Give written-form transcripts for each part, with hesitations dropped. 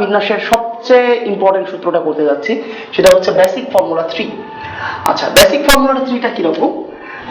বিন্যাসের সবচেয়ে ইম্পর্টেন্ট সূত্রটা করতে যাচ্ছি, সেটা হচ্ছে বেসিক ফর্মুলা 3। আচ্ছা, বেসিক ফর্মুলা 3টা কিরকম?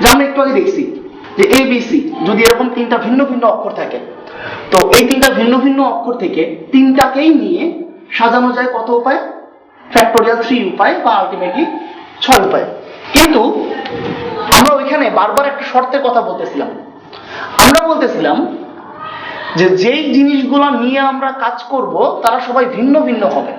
যে আমরা একটু আগে দেখছি যে ABC যদি এরকম তিনটা ভিন্ন ভিন্ন অক্ষর থাকে, তো এই তিনটা ভিন্ন ভিন্ন অক্ষর থেকে তিনটাকেই নিয়ে সাজানো যায় কত উপায়? ফ্যাক্টোরিয়াল 3 উপায় বা আলটিমেটলি 6 উপায়। কিন্তু আমরা ওইখানে বারবার একটা শর্তের কথা বলতেছিলাম। আমরা বলতেছিলাম যে যেই জিনিসগুলো নিয়ে আমরা কাজ করব তারা সবাই ভিন্ন ভিন্ন হবে।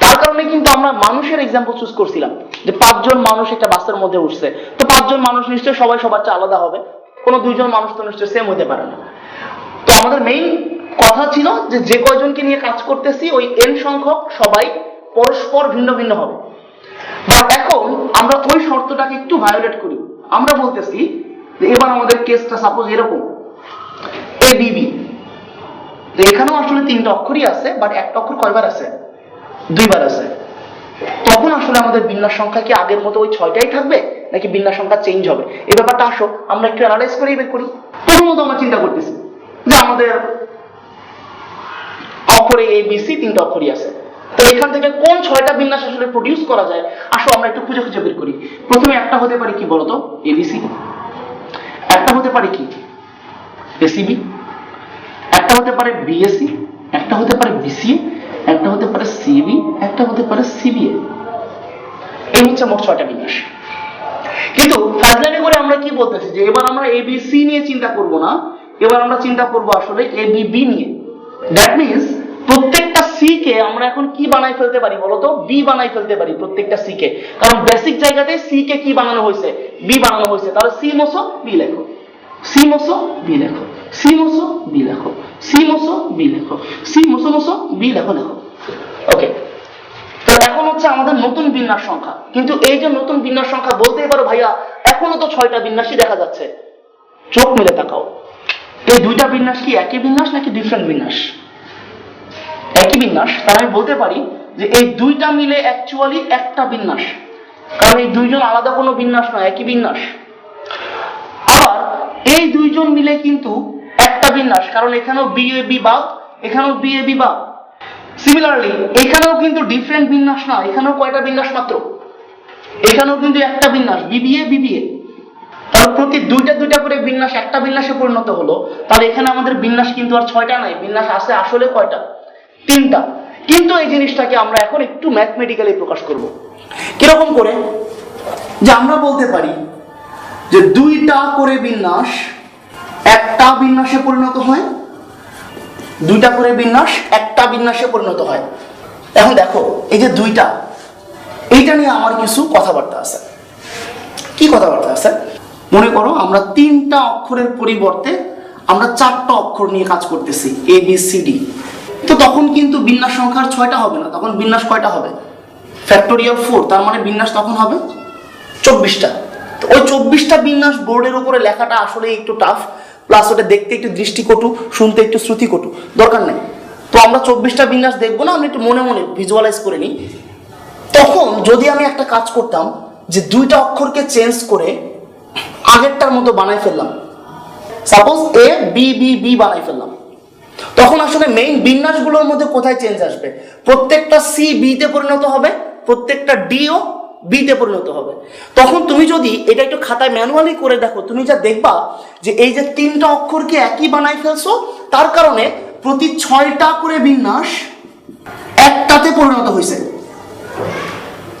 তার কারণে কিন্তু আমরা মানুষের এক্সাম্পল চুজ করছিলাম যে 5 জন মানুষ একটা বাসের মধ্যে উঠছে, তো 5 জন মানুষ নিশ্চয়ই সবাই সবার চেয়ে আলাদা হবে, কোনো 2 জন মানুষ তো নিশ্চয়ই সেম হতে পারে না। তো আমাদের মেইন কথা ছিল যে যে কয়জনকে নিয়ে কাজ করতেছি ওই n সংখ্যক সবাই পরস্পর ভিন্ন ভিন্ন হবে। বাট এখন আমরা ওই শর্তটাকে একটু ভায়োলেট করি। আমরা বলতেছি যে এবার আমাদের কেসটা সাপোজ এরকম ABB, তো এখানেও আসলে 3টা অক্ষরই আছে, বাট একটা অক্ষর কয়বার আছে? 2বার আছে। তখন আসলে আমাদের বিন্যাস সংখ্যা কি আগের মতো ওই 6টাই থাকবে নাকি বিন্যাস সংখ্যা চেঞ্জ হবে? এই ব্যাপারটা আসো আমরা একটু অ্যানালাইজ করে বের করি। প্রথমত আমরা চিন্তা করতেছি যে আমাদের অক্ষরে ABC 3টা অক্ষরই আছে, তো এখান থেকে কোন 6টা বিন্যাস আসলে প্রডিউস করা যায় আসো আমরা একটু খুঁজে খুঁজে বের করি। প্রথমে একটা হতে পারে কি বলতো? ABC। একটা হতে পারে কি? ACB। একটা হতে পারে BSC। একটা হতে পারে BCA। একটা হতে পারে CB। একটা হতে পারে CBA। এই হচ্ছে মোট 6টা বিন্যাস। কিন্তু ফাজলামি করে আমরা কি বলতেছি যে এবার আমরা ABC নিয়ে চিন্তা করব না, এবার আমরা চিন্তা করব আসলে ABB নিয়ে। দ্যাট মিন্স প্রত্যেকটা সি কে আমরা এখন কি বানাই ফেলতে পারি বলতো? বি বানাই ফেলতে পারি প্রত্যেকটা সি কে, কারণ বেসিক জায়গাতে সি কে কি বানানো হয়েছে? বি বানানো হয়েছে। তাহলে সি মসো বি লেখো, সি মসো বি লেখো, সি মসো বি লেখো, সি মসো বি লেখো, সি মসো মসো বি লেখো লেখো। ওকে, তো এখন হচ্ছে আমাদের নতুন বিন্যাস সংখ্যা। কিন্তু এই যে নতুন বিন্যাস সংখ্যা বলতেই পারো ভাইয়া এখনো তো 6টা বিন্যাসই দেখা যাচ্ছে। চোখ মেলে তাকাও, এই 2টা বিন্যাস কি একই বিন্যাস নাকি ডিফারেন্ট বিন্যাস? একই বিন্যাস। তাহলে আমি বলতে পারি যে এই 2টা মিলে অ্যাকচুয়ালি একটা বিন্যাস, কারণ এই 2 জন আলাদা কোনো বিন্যাস নয়, একই বিন্যাস। আবার এই 2 জন মিলে কিন্তু একটা বিন্যাস, কারণ এখানেও BAB বাদ, এখানেও BAB বাদ। সিমিলারলি এখানেও কিন্তু ডিফারেন্ট বিন্যাস না, এখানেও কয়টা বিন্যাস মাত্র? এখানেও কিন্তু একটা বিন্যাস BBA BBA। তাহলে প্রতি 2টা করে বিন্যাস একটা বিন্যাসে পরিণত হলো। তাহলে এখানে আমাদের বিন্যাস কিন্তু আর 6টা নাই, বিন্যাস আছে আসলে কয়টা? 3টা। কিন্তু এই জিনিসটাকে আমরা এখন একটু ম্যাথমেটিক্যালি প্রকাশ করব। কিরকম করে? যে আমরা বলতে পারি যে 2টা করে বিন্যাস একটা বিন্যাসে পরিণত হয়, 2টা করে বিন্যাস একটা বিন্যাসে পরিণত হয়। এখন দেখো এই যে 2টা, এইটা নিয়ে আমার কিছু কথাবার্তা আছে। কি কথাবার্তা আছে? মনে করো আমরা 3টা অক্ষরের পরিবর্তে আমরা 4টা অক্ষর নিয়ে কাজ করতেছি, ABCD। তো তখন কিন্তু বিন্যাস সংখ্যার 6টা হবে না, তখন বিন্যাস কয়টা হবে? ফ্যাক্টোরিয়াল 4। তার মানে বিন্যাস তখন হবে 24টা। তো ওই 24টা বিন্যাস বোর্ডের উপরে লেখাটা আসলে একটু টাফ, প্লাস ওটা দেখতে একটু দৃষ্টিকটু, শুনতে একটু শ্রুতিকটু, দরকার নেই। তো আমরা 24টা বিন্যাস দেখবো না, আমরা একটু মনে মনে ভিজুয়ালাইজ করে নিই। তখন যদি আমি একটা কাজ করতাম যে 2টা অক্ষরকে চেঞ্জ করে আগেরটার মতো বানাই ফেললাম, সাপোজ ABBB বানাই ফেললাম, তখন আসলে মেইন বিন্যাসগুলোর মধ্যে কোথায় চেঞ্জ আসবে? প্রত্যেকটা সি বিতে পরিণত হবে, প্রত্যেকটা ডিও বিতে পরিণত হবে। তখন তুমি যদি এটা একটু খাতায় ম্যানুয়ালি করে দেখো, তুমি যা দেখবা যে এই যে 3টা অক্ষরকে একই বানাই ফেলছো, তার কারণে প্রতি 6টা করে বিন্যাস একটাতে পরিণত হয়েছে।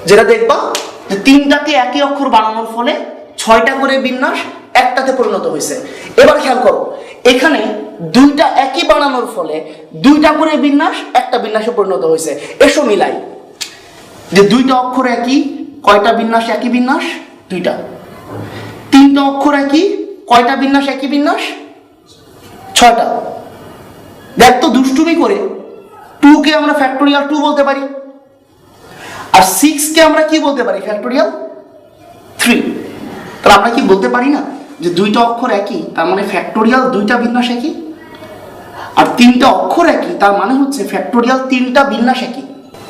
যেটা দেখবা যে 3টাকে একই অক্ষর বানানোর ফলে 6টা করে বিন্যাস একটাতে পরিণত হয়েছে। এবার খেয়াল করো, এখানে 2টা একই বানানোর ফলে 2টা করে বিন্যাস একটা বিন্যাসে পরিণত হয়েছে। এসো মিলাই যে 2টা অক্ষর একই, কয়টা বিন্যাস একই বিন্যাস? 2টা। 3টা অক্ষর একই, কয়টা বিন্যাস একই বিন্যাস? 6টা। দেখ তো দুষ্টুমি করে 2 কে আমরা ফ্যাক্টোরিয়াল 2 বলতে পারি, আর 6 কে আমরা কি বলতে পারি? ফ্যাক্টোরিয়াল 3। তাহলে আমরা কি বলতে পারি না যে 2টা অক্ষর একই, তার মানে ফ্যাক্টোরিয়াল 2টা বিন্যাস একই, আর 3টা অক্ষর একই, তার মানে হচ্ছে ফ্যাক্টোরিয়াল 3টা বিন্যাস একই।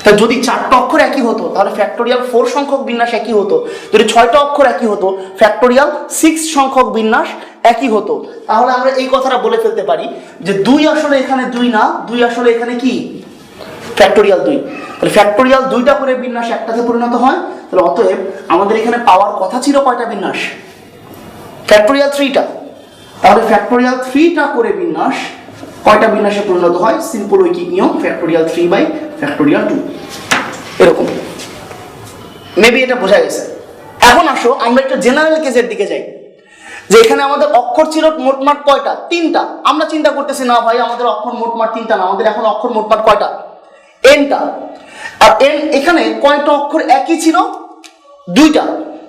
তা যদি 4টা অক্ষর একই হতো তাহলে ফ্যাক্টোরিয়াল 4 সংখ্যক বিন্যাস একই হতো, যদি 6টা অক্ষর একই হতো ফ্যাক্টোরিয়াল 6 সংখ্যক বিন্যাস একই হতো। তাহলে আমরা এই কথাটা বলে ফেলতে পারি যে 2 আসলে এখানে 2 না, 2 আসলে এখানে কি? ফ্যাক্টোরিয়াল 2, তাহলে ফ্যাক্টোরিয়াল 2টা করে বিন্যাস একটাতে পরিণত হয়। তাহলে অতএব আমাদের এখানে পাওয়ার কথা ছিল কয়টা বিন্যাস? ফ্যাক্টোরিয়াল 3টা। তাহলে ফ্যাক্টোরিয়াল 3টা করে বিন্যাস কয়টা বিন্যাসে পরিণত হয়? সিম্পল ঐকিক নিয়ম, ফ্যাক্টোরিয়াল 3 বাই ফ্যাক্টোরিয়াল 2, এরকম। মেবি এটা বোঝা গেছে। এখন আসো আমরা একটু জেনারেল কেসের দিকে যাই, যে এখানে আমাদের অক্ষর ছিল মোটমাট কয়টা? 3টা। আমরা চিন্তা করতেছি না ভাই আমাদের অক্ষর মোটমাট 3টা না, আমাদের এখন অক্ষর মোটমাট কয়টা? nটা। আর n এখানে কয়টা অক্ষর একই ছিল? 2টা।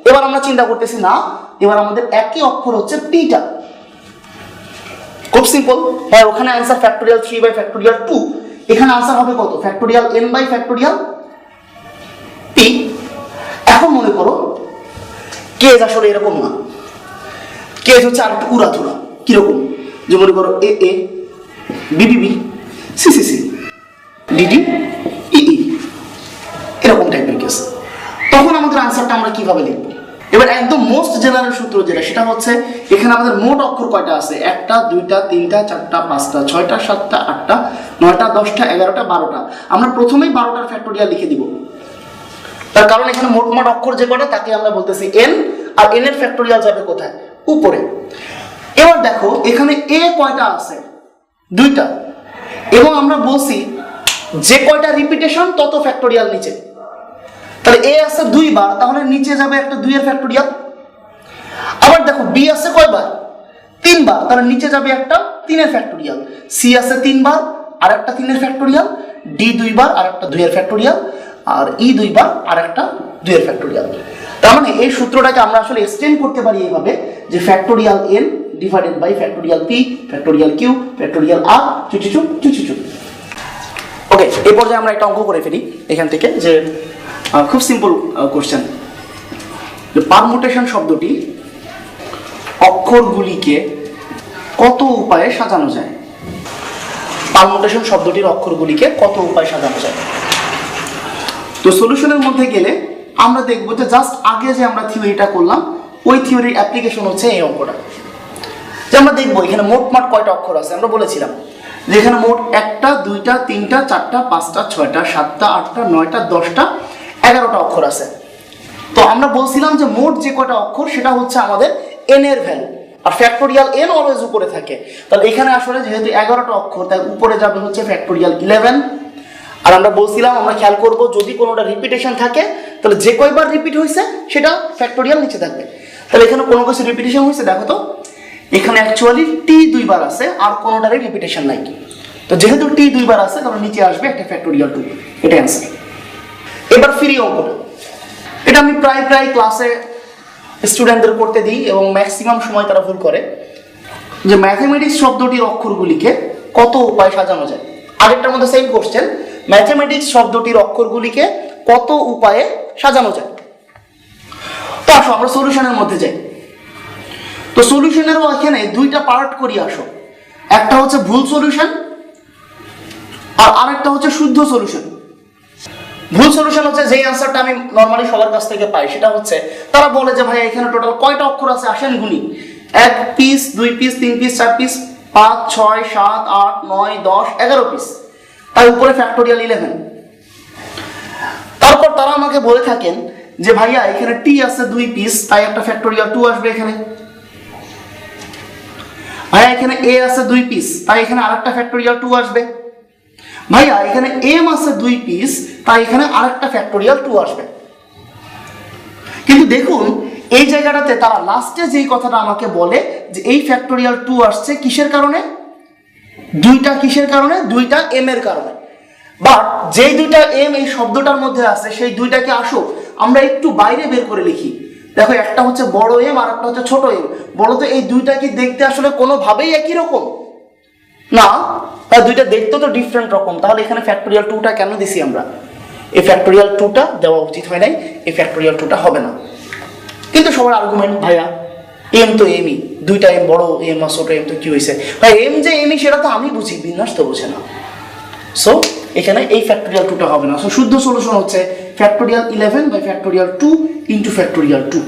এবার আমরা চিন্তা করতেছি না, এবার আমাদের একই অক্ষর হচ্ছে pটা। খুব সিম্পল ভাই, ওখানে आंसर ফ্যাক্টোরিয়াল 3 বাই ফ্যাক্টোরিয়াল 2, এখানে आंसर হবে কত? Factorial n by factorial p। এখন মনে করো কেস আসলে এরকম না, কেস হচ্ছে আর একটু উড়াধুরা। কিরকম? যে মনে করো A A B B B C C C D D E E, এরকম টাইপের কেস। তখন আমাদের আনসারটা আমরা কিভাবে লিখবো? এবার একদম মোস্ট জেনারেল সূত্র যেটা, সেটা হচ্ছে এখানে আমাদের মোট অক্ষর কয়টা আছে? 1টা 2টা 3টা 4টা 5টা 6টা 7টা 8টা 9টা 10টা 11টা 12টা। আমরা প্রথমেই 12টার ফ্যাক্টোরিয়াল লিখে দিব, তার কারণ এখানে মোট অক্ষর যে কয়টা তাকে আমরা বলতেছি n, আর n এর ফ্যাক্টোরিয়াল যাবে কোথায়? উপরে। এবার দেখো এখানে a কয়টা আছে? 2টা। এবং আমরা বলছি যে কয়টা রিপিটেশন তত ফ্যাক্টোরিয়াল নিচে। তাহলে a আছে 2 বার, তাহলে নিচে যাবে একটা 2 এর ফ্যাক্টোরিয়াল। আবার দেখো b আছে কয়বার? 3 বার, তাহলে নিচে যাবে একটা 3 এর ফ্যাক্টোরিয়াল। c আছে 3 বার আর একটা 3 এর ফ্যাক্টোরিয়াল, d 2 বার আর একটা 2 এর ফ্যাক্টোরিয়াল, আর e 2 বার আর একটা 2 এর ফ্যাক্টোরিয়াল। তার মানে এই সূত্রটাকে আমরা আসলে এক্সটেন্ড করতে পারি এইভাবে, যে factorial n divided by factorial p factorial q factorial r চুচুচু চুচুচু। ওকে, এই পর্যায়ে আমরা একটা অঙ্ক করে ফেলি এখান থেকে, যে খুব সিম্পল কোশ্চেন, যে পারমুটেশন শব্দটি অক্ষরগুলিকে কত উপায়ে সাজানো যায়? পারমুটেশন শব্দটির অক্ষরগুলিকে কত উপায়ে সাজানো যায়? তো সলিউশনের মধ্যে গেলে আমরা দেখব যে জাস্ট আগে যে আমরা থিওরিটা করলাম ওই থিওরির অ্যাপ্লিকেশন হচ্ছে এই অঙ্কটা। যে আমরা দেখব এখানে মোটমাট কয়টা অক্ষর আছে। আমরা বলেছিলাম যে এখানে মোট 1টা 2টা 3টা 4টা 5টা 6টা 7টা 8টা 9টা 10টা 11টা অক্ষর আছে। তো আমরা বলছিলাম যে মোট যে কয়টা অক্ষর সেটা হচ্ছে আমাদের n এর value, r factorial n always উপরে থাকে। তাহলে এখানে আসলে যেহেতু 11টা অক্ষর, তাই উপরে যাবে হচ্ছে ফ্যাক্টোরিয়াল 11। আর আমরা বলছিলাম আমরা খেয়াল করব যদি কোনোটা রিপিটেশন থাকে তাহলে যে কয়বার রিপিট হয়েছে সেটা ফ্যাক্টোরিয়াল নিচে থাকবে। তাহলে এখানে কোনো কিছু রিপিটেশন হয়েছে, দেখো তো এখানে অ্যাকচুয়ালি টি 2 বার আছে আর কোনোটারই রিপিটেশন নাই। তো যেহেতু টি 2 বার আছে তাহলে নিচে আসবে একটা ফ্যাক্টোরিয়াল 2, এটা অ্যান্সার। এবার ফ্রি অঙ্কটা, এটা আমি প্রায় ক্লাসে স্টুডেন্টদের করতে দিই এবং ম্যাক্সিমাম সময় তারা ভুল করে, যে ম্যাথমেটিক্স শব্দটির অক্ষরগুলিকে কত উপায়ে সাজানো যায়। আরেকটার মধ্যে সেম কোশ্চেন, ম্যাথমেটিক্স শব্দটির অক্ষরগুলিকে কত উপায়ে সাজানো যায়। তো আসো আমরা সলিউশনের মধ্যে যাই। তো সলিউশনেরও এখানে 2টা পার্ট করি আসো, একটা হচ্ছে ভুল সলিউশন আর আরেকটা হচ্ছে শুদ্ধ সলিউশন। ভুল সলিউশন হচ্ছে যেই অ্যান্সারটা আমি নরমালি সবার কাছ থেকে পাই, সেটা হচ্ছে তারা বলে যে ভাই এখানে টোটাল কয়টা অক্ষর আছে আসেন গুনি, 1 piece 2 piece 3 piece 4 piece 5 6 7 8 9 10 11 piece, তার উপরে ফ্যাক্টোরিয়াল 11। তারপর তারা আমাকে বলে থাকেন যে ভাইয়া এখানে টি আছে 2 পিস, তাই একটা ফ্যাক্টোরিয়াল 2 আসবে এখানে। ভাইয়া এখানে এ আছে 2 পিস, তাই এখানে আরেকটা ফ্যাক্টোরিয়াল 2 আসবে। ভাইয়া এখানে এম আছে 2 পিস, তাই এখানে আরেকটা ফ্যাক্টোরিয়াল 2 আসবে। কিন্তু দেখুন এই জায়গাটাতে তারা লাস্টে যেই কথাটা আমাকে বলে যে এই ফ্যাক্টোরিয়াল 2 আসছে কিসের কারণে? 2টা কিসের কারণে? 2টা এম এর কারণে। বাট যেই 2টা এম এই শব্দটার মধ্যে আছে সেই 2টাকে আসো আমরা একটু বাইরে বের করে লিখি। দেখো একটা হচ্ছে বড় এম আর একটা হচ্ছে ছোট এম। বলো তো এই 2টা কি দেখতে আসলে কোনোভাবেই একই রকম না, তাই 2টা দেখতে তো ডিফারেন্ট রকম। তাহলে এখানে ফ্যাক্টোরিয়াল 2টা কেন দিছি আমরা? এই ফ্যাক্টোরিয়াল 2টা দেওয়া উচিত হয় নাই, এই ফ্যাক্টোরিয়াল 2টা হবে না। কিন্তু সবার আর্গুমেন্ট ভাইয়া এম তো এমই, 2টা এম বড় এম আর ছোট এম তো কি হয়েছে ভাই, এম যে এমই সেটা তো আমি বুঝি, বিন্যাস তো বোঝে না। সো এখানে এই ফ্যাক্টোরিয়াল 2টা হবে না। সো শুদ্ধ সলিউশন হচ্ছে factorial 11 by factorial 2 into factorial 2।